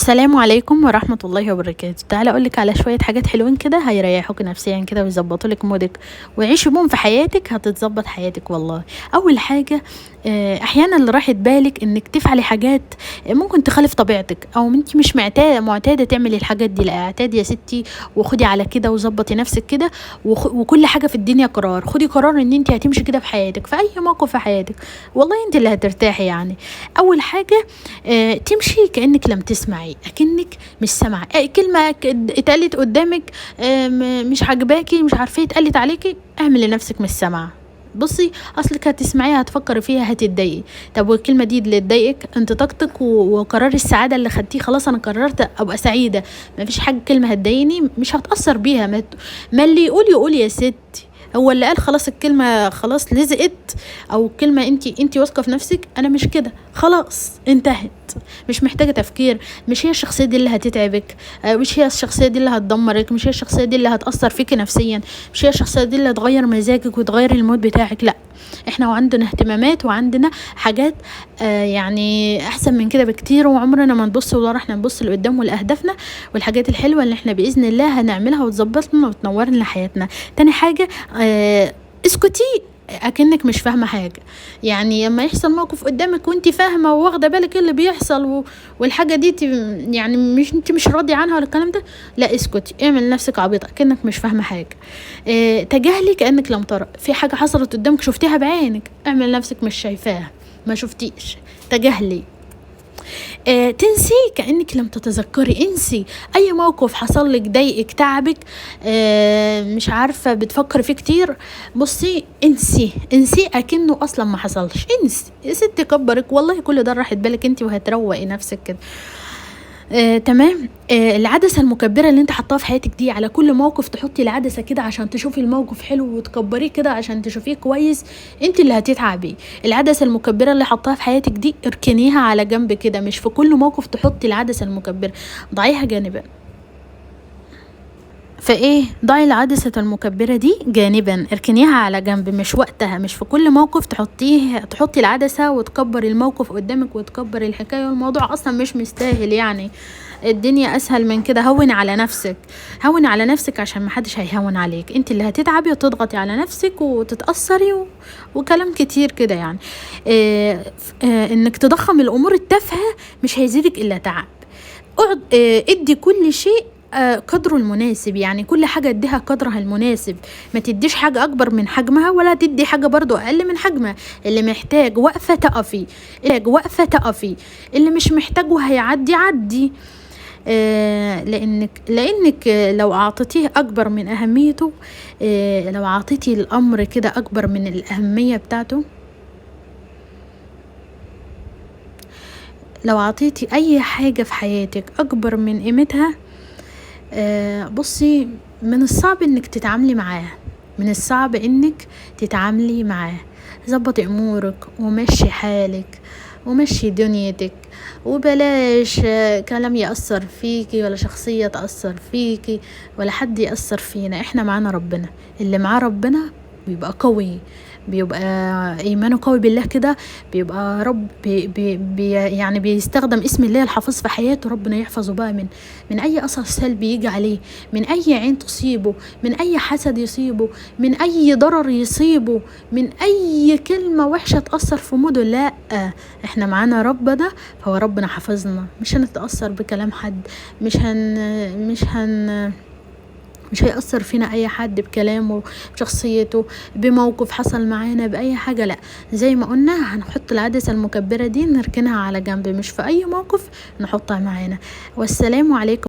السلام عليكم ورحمة الله وبركاته. تعالى أقولك على شوية حاجات حلوين كده هيريحوك نفسيا كده ويظبطوا لك مودك وعيشي بهم في حياتك، هتتظبط حياتك والله. أول حاجة، أحيانا اللي راحت بالك إنك تفعلي حاجات ممكن تخالف طبيعتك أو أنت مش معتادة تعملي الحاجات دي. لا، اعتادي يا ستي وخدي على كده وظبطي نفسك كده. وكل حاجة في الدنيا قرار، خدي قرار إن أنت هتمشي كده في حياتك، في أي موقف في حياتك والله أنت اللي هترتاحي يعني. أول حاجة، تمشي كأنك لم تسمعي، أكنك مش سامعة كلمة اتقالت قدامك مش عجباكي، مش عارفة اتقالت عليكي، اعملي نفسك مش سامعة. بصي، اصلك هتسمعيها هتفكري فيها هتتضايقي. طب والكلمه دي اللي تضايقك، انت طاقتك وقرار السعاده اللي خدتيه خلاص، انا قررت ابقى سعيده، مفيش حاجه كلمه هتضايقني مش هتاثر بيها. ما اللي يقول يا ستي، هو اللي قال خلاص الكلمه خلاص لزقت، او كلمه انت واثقه في نفسك انا مش كده خلاص انتهت، مش محتاجه تفكير. مش هي الشخصيه دي اللي هتتعبك، مش هي الشخصيه دي اللي هتدمرك، مش هي الشخصيه دي اللي هتاثر فيك نفسيا، مش هي الشخصيه دي اللي هتغير مزاجك وتغير المود بتاعك. لا، احنا وعندنا اهتمامات وعندنا حاجات يعني احسن من كده بكتير، وعمرنا ما نبص ورا، احنا نبص لقدام ولاهدافنا والحاجات الحلوه اللي احنا باذن الله هنعملها وتظبطنا وتنور لنا حياتنا. تاني حاجه، اسكتي اكنك مش فاهمه حاجه. يعني لما يحصل موقف قدامك وانت فاهمه وواخده بالك ايه اللي بيحصل والحاجه دي يعني انت مش راضيه عنها ولا الكلام ده، لا اسكتي، اعمل نفسك عبيطه كأنك مش فاهمه حاجه. تجاهلي كأنك لم ترى، في حاجه حصلت قدامك شفتيها بعينك، اعمل نفسك مش شايفاها، ما شفتيش، تجاهلي. تنسي كأنك لم تتذكري، انسي اي موقف حصل لك ضايقك تعبك، مش عارفه بتفكري فيه كتير. بصي، انسي اكنه اصلا ما حصلش، انسي يا ستي، كبرك والله كل ده راحت بالك انت وهتروقي نفسك كده. تمام. العدسة المكبرة اللي انت حطاها في حياتك دي، على كل موقف تحطي العدسة كده عشان تشوفي الموقف حلو وتكبريه كده عشان تشوفيه كويس، انت اللي هتتعبي. العدسة المكبرة اللي حطاها في حياتك دي اركنيها على جنب كده، مش في كل موقف تحطي العدسة المكبرة، ضعيها جانبا. فايه، ضعي العدسة المكبرة دي جانبا، اركنيها على جنب، مش وقتها، مش في كل موقف تحطي العدسة وتكبر الموقف قدامك وتكبر الحكاية، والموضوع اصلا مش مستاهل يعني. الدنيا اسهل من كده. هوني على نفسك عشان محدش هيهون عليك، انت اللي هتتعبي وتضغطي على نفسك وتتأثري وكلام كتير كده يعني. انك تضخم الامور التافهة مش هيزيدك الا تعب. ادي كل شيء قدره المناسب، يعني كل حاجة اديها قدرها المناسب، ما تديش حاجة اكبر من حجمها ولا تدي حاجة برضو اقل من حجمها. اللي محتاج وقفة تقفي، اللي مش محتاجه هيعدي عدي. لانك لو اعطيتيه اكبر من اهميته، لو اعطيتي الامر كده اكبر من الاهمية بتاعته، لو اعطيتي اي حاجة في حياتك اكبر من قيمتها، بصي، من الصعب انك تتعاملي معاه. ظبطي امورك ومشي حالك ومشي دنيتك، وبلاش كلام يأثر فيكي ولا شخصية تأثر فيكي ولا حد يأثر فينا. احنا معانا ربنا، اللي معاه ربنا بيبقى قوي، بيبقى ايمانه قوي بالله كده، بيبقى رب يعني بيستخدم اسم الله الحافظ في حياته، ربنا يحفظه بقى من اي اثر سلبي يجي عليه، من اي عين تصيبه، من اي حسد يصيبه، من اي ضرر يصيبه، من اي كلمة وحشة تأثر في موده. لا، احنا معانا ربنا، فهو ربنا حفظنا، مش هنتأثر بكلام حد، مش هيأثر فينا اي حد بكلامه، بشخصيته، بموقف حصل معانا، باي حاجة. لا، زي ما قلنا هنحط العدسة المكبرة دي نركنها على جنب، مش في اي موقف نحطها معانا. والسلام عليكم.